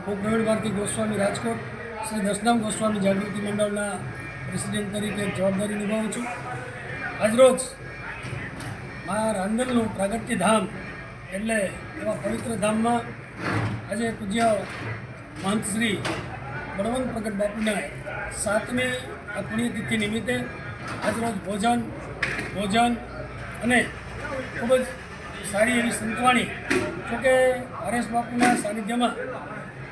હું પ્રવીણ ભારતી ગોસ્વામી રાજકોટ શ્રી દશનામ ગોસ્વામી જાગૃતિ મંડળના પ્રેસિડેન્ટ તરીકે જવાબદારી નિભાવું છું. આજરોજ મા રાંદલનું પ્રાગટ્ય ધામ એટલે એવા પવિત્ર ધામમાં આજે પૂજ્ય મહંત શ્રી બળવંત પ્રગટ બાપુના 7મી પુણ્યતિથિ નિમિત્તે આજરોજ ભોજન અને ખૂબ જ સારી એવી સંતવાણી, જોકે હરેશ બાપુના સાનિધ્યમાં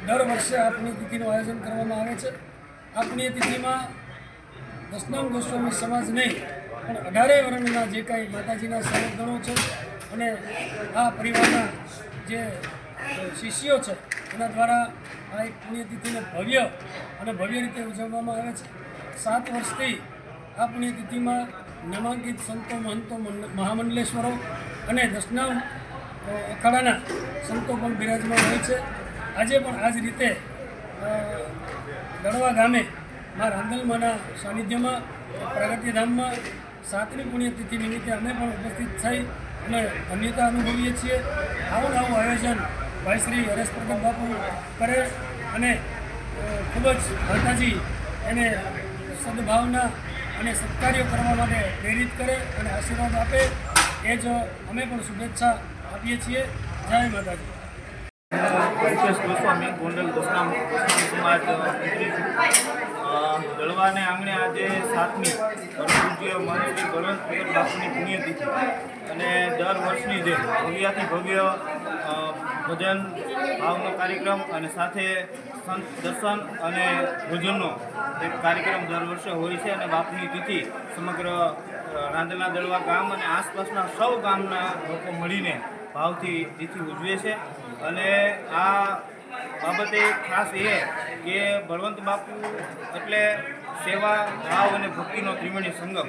દર વર્ષે આ પુણ્યતિથિનું આયોજન કરવામાં આવે છે. આ પુણ્યતિથિમાં દશનામ ગોસ્વામી સમાજ નહીં પણ 18 વર્ણના જે કાંઈ માતાજીના સમર્થનો છે અને આ પરિવારના જે શિષ્યો છે એના દ્વારા આ એક પુણ્યતિથિને ભવ્ય રીતે ઉજવવામાં આવે છે. 7 વર્ષથી આ પુણ્યતિથિમાં નામાંકિત સંતો મહંતો મહામંડલેશ્વરો અને દશનામ અખાડાના સંતો પણ બિરાજમાન હોય છે. આજે પણ આ જ રીતે દળવા ગામે મા રાંદલમાના સાનિધ્યમાં પ્રાગટ્યધામમાં 7મી પુણ્યતિથિ નિમિત્તે અમે પણ ઉપસ્થિત થઈ અને ધન્યતા અનુભવીએ છીએ. આવું આયોજન ભાઈ શ્રી હરેશ પ્રગટ બાપુ કરે અને ખૂબ જ માતાજી એને સદભાવના અને સત્કાર્ય કરવા માટે પ્રેરિત કરે અને આશીર્વાદ આપે, એ જ અમે પણ શુભેચ્છા આપીએ છીએ. જય માતાજી. રિતેશ ગોસ્વામી ગોંડલ દશનામ સમાજ મંત્રી છું. દળવાને આંગણે આજે 7મી પૂજ્ય મહંત શ્રી બળવંત પ્રગટ બાપુની પુણ્યતિથિ અને દર વર્ષની જેમ ભવ્યાથી ભવ્ય ભજન ભાવનો કાર્યક્રમ અને સાથે સંત દર્શન અને ભોજનનો એક કાર્યક્રમ દર વર્ષે હોય છે. અને બાપુની તિથિ સમગ્ર રાંદલના દળવા ગામ અને આસપાસના સૌ ગામના લોકો મળીને ભાવથી તિથિ ઉજવે છે. અને આ બાબતે ખાસ એ કે બળવંત બાપુ એટલે સેવા, ભાવ અને ભક્તિનો ત્રિવેણી સંગમ,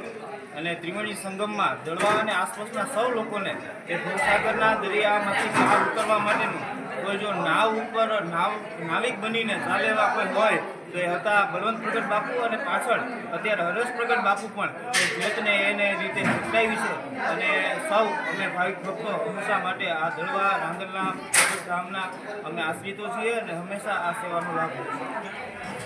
અને ત્રિવેણી સંગમમાં દળવા અને આસપાસના સૌ લોકોને એ ભવસાગરના દરિયામાંથી બહાર ઉતરવા માટેનું કોઈ જો નાવ ઉપર નાવિક બનીને ચાલે એવા કોઈ હોય તો એ હતા બળવંત પ્રગટ બાપુ. અને પાછળ અત્યારે હરેશ પ્રગટ બાપુ પણ એ જ્યોતને એને રીતે પ્રગટાવી છે. અને સૌ અમે ભાવિક ભક્તો હંમેશા માટે આ દળવા રાંદલના ગામના અમે આશ્રિતો છીએ અને હંમેશા આ સેવાનો લાભ લઈશું.